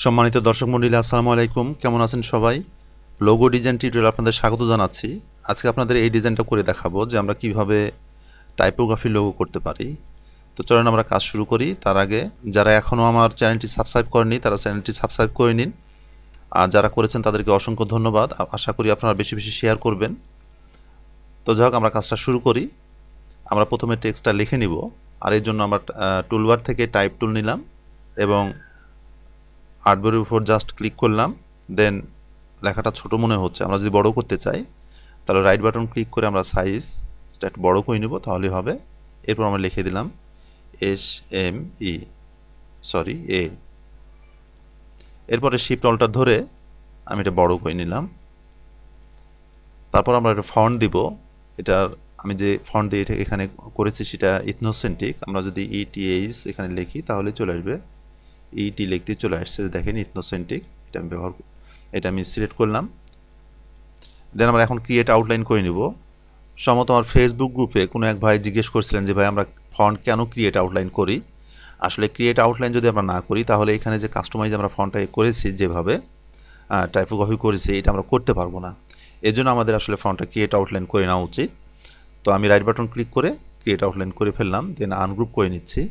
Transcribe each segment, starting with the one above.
সম্মানিত দর্শক মণ্ডলী, আসসালামু আলাইকুম। কেমন আছেন সবাই? লোগো ডিজাইন টিউটোরিয়ালে আপনাদের স্বাগত জানাচ্ছি। আজকে আপনাদের এই ডিজাইনটা করে দেখাবো যে আমরা কিভাবে টাইপোগ্রাফি লোগো করতে পারি। তো চলুন আমরা কাজ শুরু করি। তার আগে যারা এখনও আমার চ্যানেলটি সাবস্ক্রাইব করেনি তারা চ্যানেলটি সাবস্ক্রাইব করে নিন, আর যারা করেছেন তাদেরকে অসংখ্য ধন্যবাদ। আশা করি আপনারা বেশি বেশি শেয়ার করবেন। তো যাই হোক, আমরা কাজটা শুরু করি। আমরা প্রথমে টেক্সটটা লিখে নিব, আর এর জন্য আমরা টুলবার থেকে টাইপ টুল নিলাম এবং আর্টবোর্ডের উপর জাস্ট ক্লিক করলাম। দেন লেখাটা ছোট মনে হচ্ছে, আমরা যদি বড় করতে চাই তাহলে রাইট বাটন ক্লিক করে আমরা সাইজটা একটু বড় করে নেব, তাহলেই হবে। এরপর আমরা লিখে দিলাম এ। এরপরে শিফট অল্টার ধরে আমি এটা বড় করে নিলাম। তারপর আমরা একটা ফন্ট দিব। এটার আমি যে ফন্ট দিয়ে এটা এখানে করেছি সেটা ইথনোসেন্ট্রিক। আমরা যদি ETH এখানে লিখি তাহলে চলে আসবে। ইটি লিখতে চলে আসছে, দেখেন ইথনোসেন্ট্রিক। এটা আমি সিলেক্ট করলাম। দেন আমরা এখন ক্রিয়েট আউটলাইন করে নিব। সম্ভবত আমার ফেসবুক গ্রুপে কোনো এক ভাই জিজ্ঞেস করছিলেন যে ভাই আমরা ফন্ট কেন ক্রিয়েট আউটলাইন করি। আসলে ক্রিয়েট আউটলাইন যদি আমরা না করি তাহলে এখানে যে কাস্টমাইজ আমরা ফন্টটা করেছি, যেভাবে টাইপোগ্রাফি করেছি, এটা আমরা করতে পারবো না। এর জন্য আমাদের আসলে ফন্টটা ক্রিয়েট আউটলাইন করে নেওয়া উচিত। তো আমি রাইট বাটন ক্লিক করে ক্রিয়েট আউটলাইন করে ফেললাম, দেন আনগ্রুপ করে নিচ্ছি।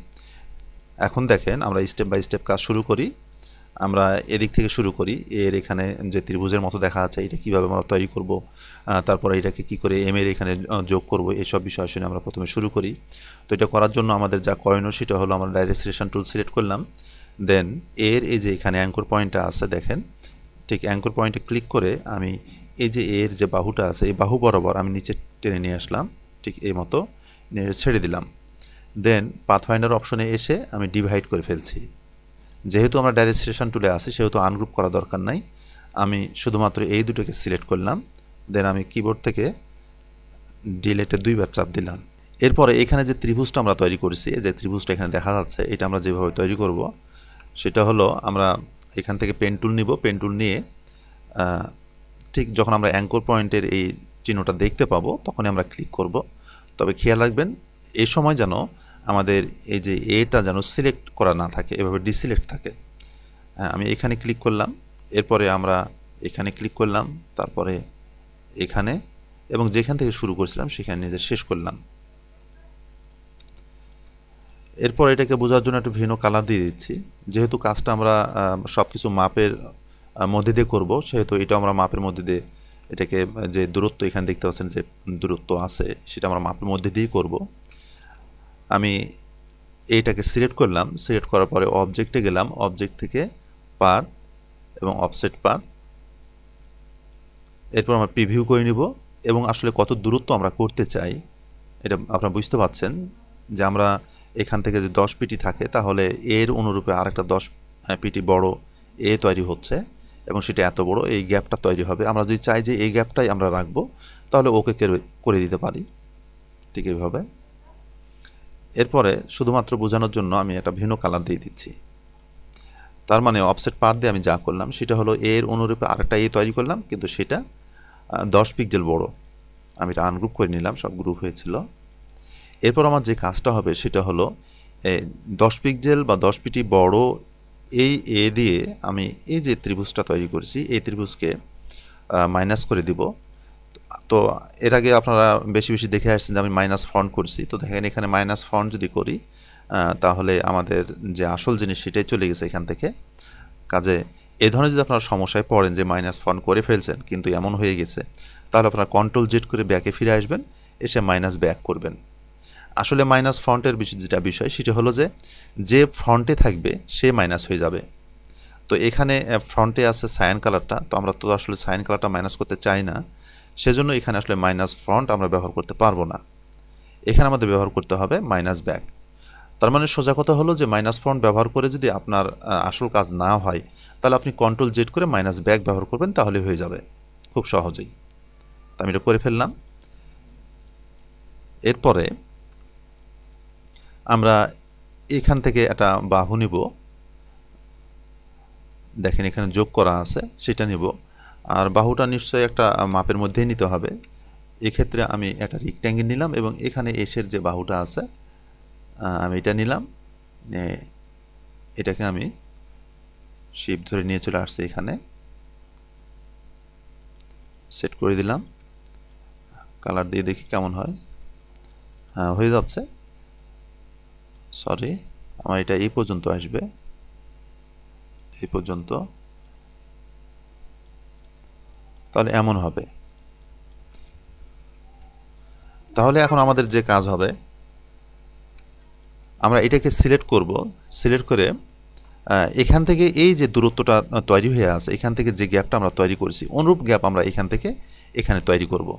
এখন দেখেন আমরা স্টেপ বাই স্টেপ কাজ শুরু করি। আমরা এদিক থেকে শুরু করি। এর এখানে যে ত্রিভুজের মতো দেখা আছে, এটা কীভাবে আমরা তৈরি করব, তারপরে এটাকে কী করে এর এখানে যোগ করব, এইসব বিষয় শুনে আমরা প্রথমে শুরু করি। তো এটা করার জন্য আমাদের যা করণীয় সেটা হলো আমরা ডাইরেক্ট সিলেকশন টুল সিলেক্ট করলাম। দেন এই যে এখানে অ্যাঙ্কর পয়েন্টটা আছে, দেখেন ঠিক অ্যাঙ্কর পয়েন্টে ক্লিক করে আমি এই যে এর যে বাহুটা আছে, এই বাহু বরাবর আমি নিচে টেনে নিয়ে আসলাম, ঠিক এই মতো নিয়ে ছেড়ে দিলাম। দেন পাথফাইন্ডার অপশনে এসে আমি ডিভাইড করে ফেলছি। যেহেতু আমরা ডাইরেক্ট সিলেকশন টুলে আসি সেহেতু আনগ্রুপ করা দরকার নাই। আমি শুধুমাত্র এই দুটোকে সিলেক্ট করলাম। দেন আমি কিবোর্ড থেকে ডিলেটে 2বার চাপ দিলাম। এরপরে এখানে যে ত্রিভুজটা আমরা তৈরি করেছি, যে ত্রিভুজটা এখানে দেখা যাচ্ছে, এটা আমরা যেভাবে তৈরি করব সেটা হলো আমরা এখান থেকে পেন টুল নিব। পেন টুল নিয়ে ঠিক যখন আমরা অ্যাঙ্কর পয়েন্টের এই চিহ্নটা দেখতে পাবো তখনই আমরা ক্লিক করব। তবে খেয়াল রাখবেন এই সময় যেন আমাদের এই যে এটা যেন সিলেক্ট করা না থাকে, এভাবে ডিসিলেক্ট থাকে। আমি এখানে ক্লিক করলাম, এরপরে আমরা এখানে ক্লিক করলাম, তারপরে এখানে, এবং যেখান থেকে শুরু করেছিলাম সেখানে নিজে শেষ করলাম। এরপর এটাকে বোঝার জন্য একটু ভিন্ন কালার দিয়ে দিচ্ছি। যেহেতু কাজটা আমরা সব কিছু মাপের মধ্যে দিয়ে করবো, সেহেতু এটা আমরা মাপের মধ্যে দিয়ে এটাকে, যে দূরত্ব এখানে দেখতে পাচ্ছেন যে দূরত্ব আছে, সেটা আমরা মাপের মধ্যে দিয়েই করব। আমি এইটাকে সিলেক্ট করলাম। সিলেক্ট করার পরে অবজেক্টে গেলাম, অবজেক্ট থেকে পাথ এবং অফসেট পাথ। এরপর আমরা প্রিভিউ করে নিব এবং আসলে কত দূরত্ব আমরা করতে চাই এটা আপনারা বুঝতে পারছেন যে আমরা এখান থেকে যদি 10 পিটি থাকে তাহলে এর অনুরূপে আরেকটা 10 পিটি বড় এ তৈরি হচ্ছে এবং সেটা এত বড় এই গ্যাপটা তৈরি হবে। আমরা যদি চাই যে এই গ্যাপটাই আমরা রাখবো তাহলে ওকে করে দিতে পারি, ঠিক এইভাবে। এরপরে শুধুমাত্র বোঝানোর জন্য আমি একটা ভিন্ন কালার দিয়ে দিচ্ছি। তার মানে অফসেট পাথ দিয়ে আমি যা করলাম সেটা হলো এর অনুরূপে আরেকটা এ তৈরি করলাম, কিন্তু সেটা 10 পিক্সেল বড়। আমি এটা আনগ্রুপ করে নিলাম, সব গ্রুপ হয়েছিল। এরপর আমার যে কাজটা হবে সেটা হলো 10 পিক্সেল বা 10 পিটি বড় এই এ দিয়ে আমি এই যে ত্রিভুজটা তৈরি করেছি এই ত্রিভুজকে মাইনাস করে দিব। তো এর আগে আপনারা বেশি বেশি দেখে আসছেন যে আমি মাইনাস ফন্ট করছি। তো দেখেন এখানে মাইনাস ফন্ট যদি করি তাহলে আমাদের যে আসল জিনিস সেটাই চলে গেছে এখান থেকে। কাজে এই ধরনের যদি আপনারা সমস্যায় পড়েন যে মাইনাস ফন্ট করে ফেলছেন কিন্তু এমন হয়ে গেছে, তাহলে আপনারা কন্ট্রোল জেড করে ব্যাকে ফিরে আসবেন, এসে মাইনাস ব্যাক করবেন। আসলে মাইনাস ফন্টের যেটা বিষয় সেটা হলো যে ফন্টে থাকবে সে মাইনাস হয়ে যাবে। তো এখানে ফ্রন্টে আছে সায়ান কালারটা, তো আমরা তো আসলে সায়ান কালারটা মাইনাস করতে চাই না, সেজন্য এখানে আসলে মাইনাস ফন্ট আমরা ব্যবহার করতে পারবো না। এখানে আমাদের ব্যবহার করতে হবে মাইনাস ব্যাক। তার মানে সোজা কথা হলো যে মাইনাস ফন্ট ব্যবহার করে যদি আপনার আসল কাজ না হয় তাহলে আপনি কন্ট্রোল জেড করে মাইনাস ব্যাক ব্যবহার করবেন, তাহলে হয়ে যাবে খুব সহজেই। তো আমি এটা করে ফেললাম। এরপরে আমরা এখান থেকে একটা বাহু নিব, দেখেন এখানে যোগ করা আছে সেটা নিব, আর বাহুটা নিশ্চয়ই একটা মাপের মধ্যেই নিতে হবে। এক্ষেত্রে আমি একটা রেক্ট্যাঙ্গেল নিলাম এবং এখানে এসের যে বাহুটা আছে আমি এটা নিলাম, এটাকে আমি শিপ ধরে নিয়ে চলে আসছে এখানে, সেট করে দিলাম, কালার দিয়ে দেখি কেমন হয়। হ্যাঁ, হয়ে যাচ্ছে। সরি, আমার এটা এই পর্যন্ত আসবে, এই পর্যন্ত, তাহলে এমন হবে। তাহলে এখন আমাদের যে কাজ হবে, আমরা এটাকে সিলেক্ট করব, সিলেক্ট করে এখান থেকে এই যে দূরত্বটা তৈরি হয়ে আছে, এখান থেকে যে গ্যাপটা আমরা তৈরি করেছি, অনুরূপ গ্যাপ আমরা এখান থেকে এখানে তৈরি করব।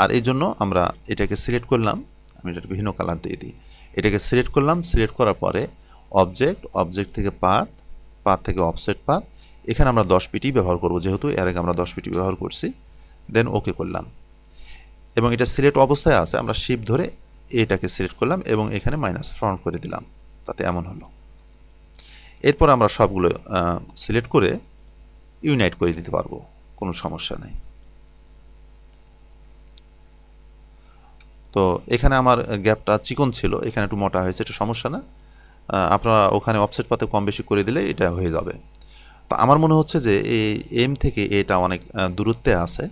আর এই জন্য আমরা এটাকে সিলেক্ট করলাম, আমি এটা ভিন্ন কালার দিয়ে দিই, এটাকে সিলেক্ট করলাম, সিলেক্ট করার পরে অবজেক্ট, অবজেক্ট থেকে পাথ, পাথ থেকে অফসেট পাথ, এখানে আমরা 10 পিটি ব্যবহার করব, যেহেতু এর আগে আমরা 10 পিটি ব্যবহার করছি। দেন ওকে করলাম, এবং এটা সিলেক্ট অবস্থায় আছে, আমরা শিপ ধরে এটাকে সিলেক্ট করলাম এবং এখানে মাইনাস ফ্রন্ট করে দিলাম, তাতে এমন হলো। এরপর আমরা সবগুলো সিলেক্ট করে ইউনাইট করে দিতে পারবো, কোনো সমস্যা নেই। তো এখানে আমার গ্যাপটা চিকন ছিল, এখানে একটু মোটা হয়েছে, এটা সমস্যা না। আপনারা ওখানে অফসেট পাতে কম বেশি করে দিলে এটা হয়ে যাবে। তো আমার মনে হচ্ছে যে এই এম থেকে এটা অনেক দূরত্বে আছে,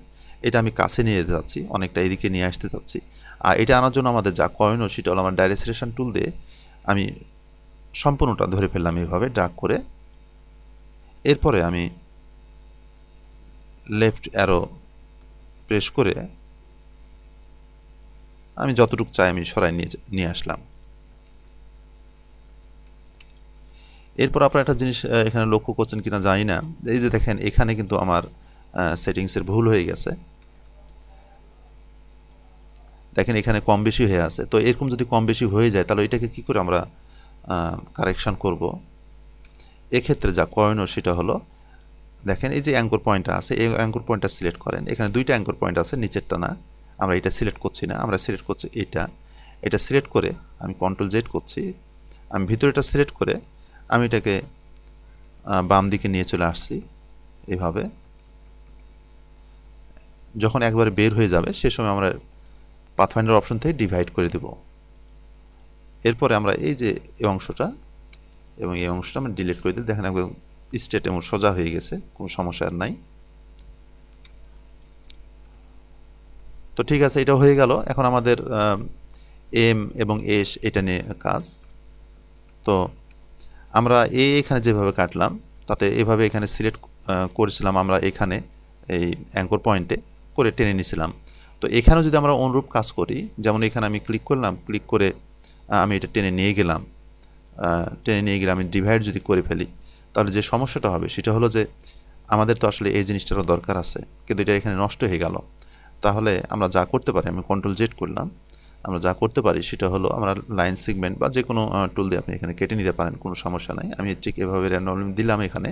এটা আমি কাছে নিয়ে যেতে চাচ্ছি, অনেকটা এদিকে নিয়ে আসতে চাচ্ছি। আর এটা আনার জন্য আমাদের যা করণীয় সেটা হলো আমার ডাইরেক্ট সিলেকশন টুল দিয়ে আমি সম্পূর্ণটা ধরে ফেললাম এইভাবে ড্র্যাগ করে। এরপরে আমি লেফট অ্যারো প্রেস করে আমি যতটুকু চাই আমি সরাই নিয়ে আসলাম। এরপর আপনারা একটা জিনিস এখানে লক্ষ্য করছেন কিনা জানি না, এই যে দেখেন এখানে কিন্তু আমার সেটিংসের ভুল হয়ে গেছে, দেখেন এখানে কম বেশি হয়ে আছে। তো এরকম যদি কম বেশি হয়ে যায় তাহলে এটাকে কি করে আমরা কারেকশন করব? এক্ষেত্রে যা করণীয় সেটা হলো, দেখেন এই যে অ্যাঙ্কর পয়েন্টটা আছে, এই অ্যাঙ্কর পয়েন্টটা সিলেক্ট করেন, এখানে দুইটা অ্যাঙ্কর পয়েন্ট আছে, নিচেরটা না, আমরা এটা সিলেক্ট করছি না, আমরা সিলেক্ট করছি এটা সিলেক্ট করে আমি কন্ট্রোল জেড করছি, আমি ভিতরেটা সিলেক্ট করে আমি এটাকে বাম দিকে নিয়ে চলে আসছি এভাবে। যখন একবারে বের হয়ে যাবে সে সময় আমরা পাথফাইন্ডার অপশন থেকে ডিভাইড করে দেব। এরপরে আমরা এই যে এই অংশটা এবং এই অংশটা আমরা ডিলিট করে দিই, দেখেন একদম স্ট্রেট এবং সোজা হয়ে গেছে, কোনো সমস্যা আর নাই। তো ঠিক আছে, এটা হয়ে গেল। এখন আমাদের এম এবং এস এটা নিয়ে কাজ। তো আমরা এখানে যেভাবে কাটলাম তাতে এভাবে এখানে সিলেক্ট করেছিলাম, আমরা এখানে এই অ্যাঙ্কর পয়েন্টে করে টেনে নিয়েছিলাম। তো এখানেও যদি আমরা অনুরূপ কাজ করি, যেমন এখানে আমি ক্লিক করলাম, ক্লিক করে আমি এটা টেনে নিয়ে গেলাম, আমি ডিভাইড যদি করে ফেলি তাহলে যে সমস্যাটা হবে সেটা হলো যে আমাদের তো আসলে এই জিনিসটারও দরকার আছে, কিন্তু এটা এখানে নষ্ট হয়ে গেল। তাহলে আমরা যা করতে পারি, আমি কন্ট্রোল জেড করলাম, আমরা যা করতে পারি সেটা হলো আমরা লাইন সেগমেন্ট বা যে কোনো টুল দিয়ে আপনি এখানে কেটে নিতে পারেন, কোনো সমস্যা নাই। আমি ঠিক এভাবে র্যান্ডমলি দিলাম, এখানে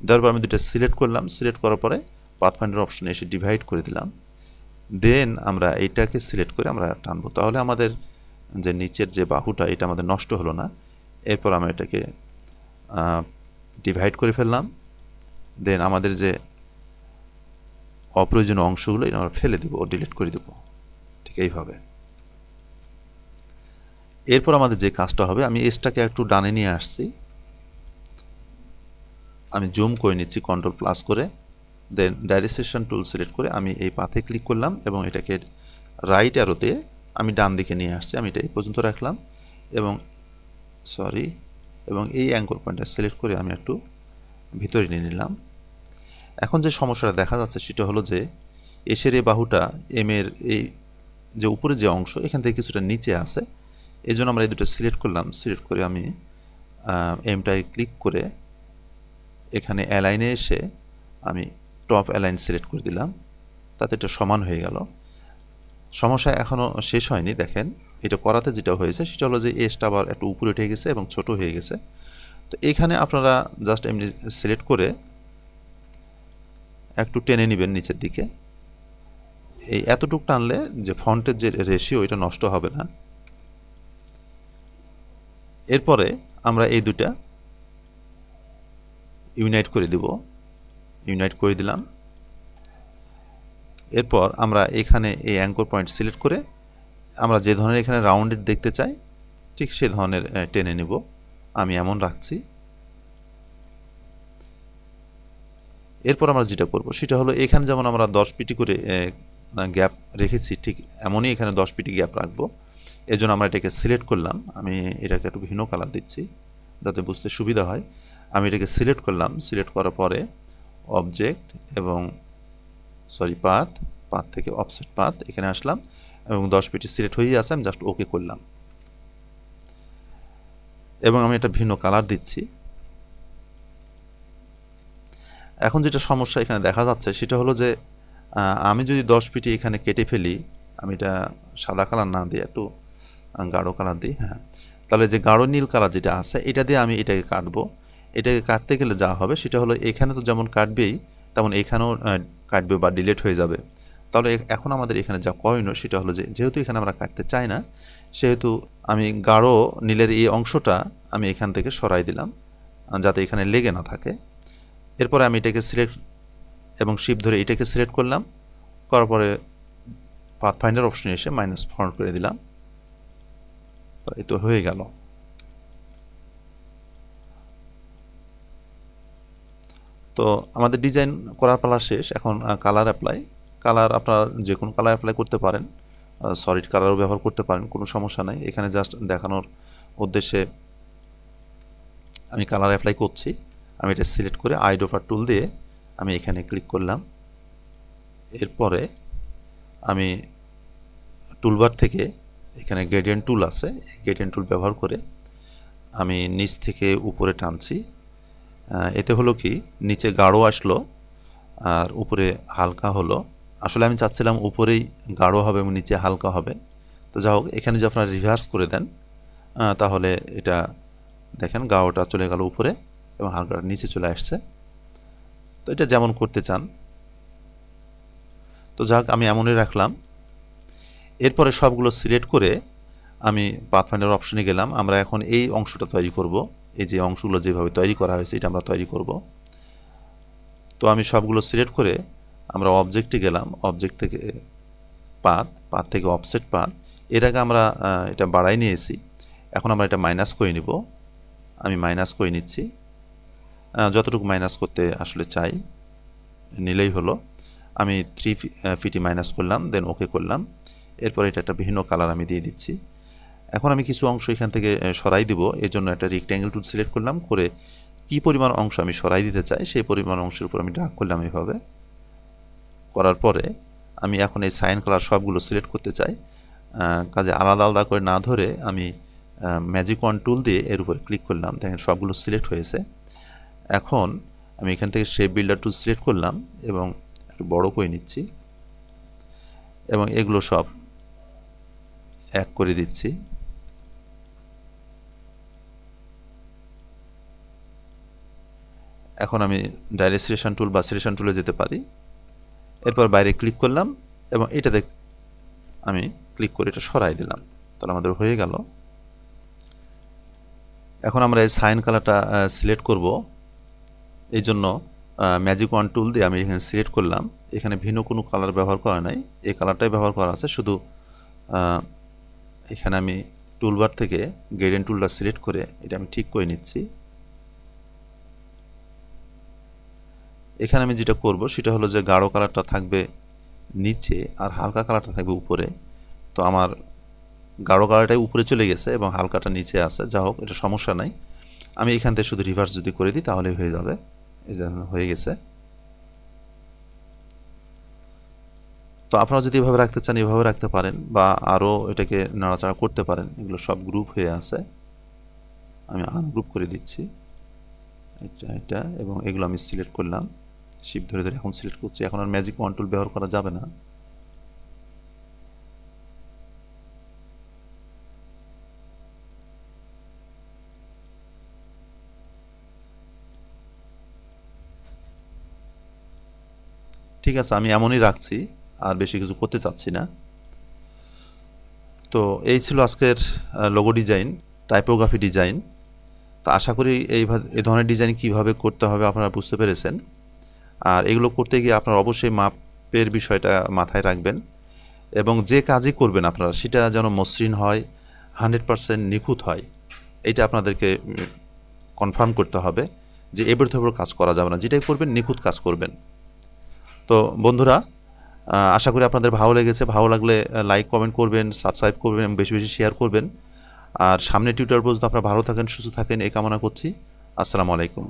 দেওয়ার পর আমি দুটো সিলেক্ট করলাম, সিলেক্ট করার পরে পাথফাইন্ডার অপশনে এসে ডিভাইড করে দিলাম। দেন আমরা এইটাকে সিলেক্ট করে আমরা টানবো, তাহলে আমাদের যে নিচের যে বাহুটা এটা আমাদের নষ্ট হলো না। এরপর আমরা এটাকে ডিভাইড করে ফেললাম, দেন আমাদের যে অপ্রয়োজনীয় অংশগুলো এটা আমরা ফেলে দেবো, ডিলিট করে দেবো, ঠিক এইভাবে। এরপর আমাদের যে কাজটা হবে, আমি এসটাকে একটু ডানে নিয়ে আসছি, আমি জুম করে নিচ্ছি কন্ট্রোল প্লাস করে, দেন ডাইরেক্ট সিলেকশন টুল সিলেক্ট করে আমি এই পাথে ক্লিক করলাম এবং এটাকে রাইট অ্যারোতে আমি ডান দিকে নিয়ে আসছি, আমি এটা এই পর্যন্ত রাখলাম এবং এই অ্যাঙ্কর পয়েন্টটা সিলেক্ট করে আমি একটু ভিতরে নিয়ে নিলাম। এখন যে সমস্যাটা দেখা যাচ্ছে সেটা হলো যে এসের এই বাহুটা এমের এই যে উপরে যে অংশ এখান থেকে কিছুটা নিচে আছে, এই জন্য আমরা এই দুটো সিলেক্ট করলাম, সিলেক্ট করে আমি এমটাই ক্লিক করে এখানে অ্যালাইনে এসে আমি টপ অ্যালাইন সিলেক্ট করে দিলাম, তাতে এটা সমান হয়ে গেল। সমস্যা এখনও শেষ হয়নি, দেখেন এটা করাতে যেটা হয়েছে সেটা হলো যে এসটা আবার একটু উপরে উঠে গেছে এবং ছোট হয়ে গেছে। তো এখানে আপনারা জাস্ট এমনি সিলেক্ট করে একটু টেনে নেবেন নিচের দিকে, এই এতটুকু টানলে যে ফন্টের যে রেশিও এটা নষ্ট হবে না। এরপরে আমরা এই দুটা ইউনাইট করে দিব, ইউনাইট করে দিলাম। এরপর আমরা এখানে এই অ্যাঙ্কর পয়েন্ট সিলেক্ট করে আমরা যে ধরনের এখানে রাউন্ডেড দেখতে চাই ঠিক সে ধরনের টেনে নিব, আমি এমন রাখছি। এরপর আমরা যেটা করব সেটা হলো এখানে যেমন আমরা 10 পিটি করে গ্যাপ রেখেছি, ঠিক এমনই এখানে 10 পিটি গ্যাপ রাখবো। এর জন্য আমরা এটাকে সিলেক্ট করলাম। আমি এটাকে একটু ভিন্ন কালার দিচ্ছি যাতে বুঝতে সুবিধা হয়। আমি এটাকে সিলেক্ট করলাম। সিলেক্ট করার পরে অবজেক্ট এবং পাথ থেকে অফসেট পাথ এখানে আসলাম এবং 10 পিটি সিলেক্ট হয়েই আছে। আমি জাস্ট ওকে করলাম এবং আমি একটা ভিন্ন কালার দিচ্ছি। এখন যেটা সমস্যা এখানে দেখা যাচ্ছে সেটা হলো যে আমি যদি 10 পিটি এখানে কেটে ফেলি, আমি এটা সাদা কালার না দিয়ে একটু গাঢ় কালার দিই, হ্যাঁ, তাহলে যে গাঢ় নীল কালার যেটা আছে এটা দিয়ে আমি এটাকে কাটবো। এটাকে কাটতে গেলে যা হবে সেটা হলো এখানে তো যেমন কাটবেই তেমন এখানেও কাটবে বা ডিলিট হয়ে যাবে। তাহলে এখন আমাদের এখানে যা করণীয় সেটা হলো যে যেহেতু এখানে আমরা কাটতে চাই না, সেহেতু আমি গাঢ় নীলের এই অংশটা আমি এখান থেকে সরাই দিলাম যাতে এখানে লেগে না থাকে। এরপরে আমি এটাকে সিলেক্ট এবং শিফট ধরে এটাকে সিলেক্ট করলাম, করার পরে পাথফাইন্ডার অপশনে এসে মাইনাস ফন্ট করে দিলাম। এই তো হয়ে গেল। তো আমাদের ডিজাইন করার পালা শেষ। এখন কালার অ্যাপ্লাই। কালার আপনারা যে কোনো কালার অ্যাপ্লাই করতে পারেন, সলিড কালারও ব্যবহার করতে পারেন, কোনো সমস্যা নাই। এখানে জাস্ট দেখানোর উদ্দেশ্যে আমি কালার অ্যাপ্লাই করছি। আমি এটা সিলেক্ট করে আইড্রপার টুল দিয়ে আমি এখানে ক্লিক করলাম। এরপরে আমি টুলবার থেকে এখানে গ্রেডিয়েন্ট টুল আছে, গ্রেডিয়েন্ট টুল ব্যবহার করে আমি নিচ থেকে উপরে টানছি। এতে হলো কি নিচে গাঢ় আসলো আর উপরে হালকা হলো। আসলে আমি চাচ্ছিলাম উপরেই গাঢ় হবে এবং নিচে হালকা হবে। তো যাই হোক, এখানে যদি আপনারা রিভার্স করে দেন তাহলে এটা দেখেন গাঢ়টা চলে গেল উপরে এবং হালকাটা নিচে চলে আসছে। তো এটা যেমন করতে চান। তো যাক, আমি এমনই রাখলাম। এরপরে সবগুলো সিলেক্ট করে আমি পাথফাইন্ডার অপশনে গেলাম। আমরা এখন এই অংশটা তৈরি করব। এই যে অংশগুলো যেভাবে তৈরি করা হয়েছে এটা আমরা তৈরি করব। তো আমি সবগুলো সিলেক্ট করে আমরা অবজেক্টে গেলাম। অবজেক্ট থেকে পাথ থেকে অফসেট পাথ। এর আগে আমরা এটা বাড়াই নিয়েছি, এখন আমরা এটা মাইনাস করে নিব। আমি মাইনাস করে নিচ্ছি, যতটুকু মাইনাস করতে আসলে চাই নিলেই হলো। আমি 3 ফিটি মাইনাস করলাম, দেন ওকে করলাম। এরপর এটা একটা ভিন্ন কালার আমি দিয়ে দিচ্ছি। এখন আমি কিছু অংশ এখান থেকে সরাই দিব। এর জন্য একটা রেক্ট্যাঙ্গেল টুল সিলেক্ট করলাম, করে কি পরিমাণ অংশ আমি সরাই দিতে চাই সেই পরিমাণ অংশের উপর আমি ড্র্যাগ করলাম। এইভাবে করার পরে আমি এখন এই সাইন কালার সবগুলো সিলেক্ট করতে চাই। কাজে আলাদা আলাদা করে না ধরে আমি ম্যাজিক ওয়ান টুল দিয়ে এর উপরে ক্লিক করলাম। দেখেন সবগুলো সিলেক্ট হয়েছে। এখন আমি এখান থেকে শেপ বিল্ডার টুল সিলেক্ট করলাম এবং একটু বড় করে নিচ্ছি এবং এগুলো সব এক করে দিচ্ছি। এখন আমি ডাইরেক্ট সিলেকশন টুল বা সিলেকশন টুলে যেতে পারি। এরপর বাইরে ক্লিক করলাম এবং এটাতে আমি ক্লিক করে এটা সরাই দিলাম। তাহলে আমাদের হয়ে গেল। এখন আমরা এই সাইন কালারটা সিলেক্ট করব। এই জন্য ম্যাজিক ওয়ান টুল দিয়ে আমি এখানে সিলেক্ট করলাম। এখানে ভিন্ন কোনো কালার ব্যবহার করা নাই, এই কালারটাই ব্যবহার করা আছে। শুধু এখানে আমি টুলবার থেকে গ্রেডিয়েন্ট টুলটা সিলেক্ট করে এটা আমি ঠিক করে নিচ্ছি। এখানে আমি যেটা করব সেটা হলো যে গাঢ় কালারটা থাকবে নিচে আর হালকা কালারটা থাকবে উপরে। তো আমার গাঢ় কালারটাই উপরে চলে গেছে এবং হালকাটা নিচে আছে। যা হোক, এটা সমস্যা নাই। আমি এখান থেকে শুধু রিভার্স যদি করে দিই তাহলে হয়ে যাবে। এই যে হয়ে গেছে। তো আপনারা যদি এভাবে রাখতে চান এভাবে রাখতে পারেন বা আরও এটাকে নাড়াচাড়া করতে পারেন। এগুলো সব গ্রুপ হয়ে আছে, আমি আনগ্রুপ করে দিচ্ছি এটা এবং এগুলো আমি সিলেক্ট করলাম। শিফট ধরে ধরে এখন সিলেক্ট করছি। এখন আর ম্যাজিক ওয়ান টুল ব্যবহার করা যাবে না। ঠিক আছে, আমি এমনই রাখছি, আর বেশি কিছু করতে চাচ্ছি না। তো এই ছিল আজকের লোগো ডিজাইন, টাইপোগ্রাফি ডিজাইন। তো আশা করি এই ধরনের ডিজাইন কিভাবে করতে হবে আপনারা বুঝতে পেরেছেন। আর এগুলো করতে গিয়ে আপনারা অবশ্যই মাপের বিষয়টা মাথায় রাখবেন এবং যে কাজই করবেন আপনারা সেটা যেন মসৃণ হয়, 100% নিখুঁত হয়, এটা আপনাদেরকে কনফার্ম করতে হবে। যে এবার ধরে কাজ করা যাবে না, যেটাই করবেন নিখুঁত কাজ করবেন। তো বন্ধুরা, আশা করি আপনাদের ভালো লেগেছে। ভালো লাগলে লাইক কমেন্ট করবেন, সাবস্ক্রাইব করবেন এবং বেশি বেশি শেয়ার করবেন। আর সামনে টিউটোরিয়াল পর্যন্ত আপনারা ভালো থাকেন, সুস্থ থাকেন এই কামনা করছি। আসসালামু আলাইকুম।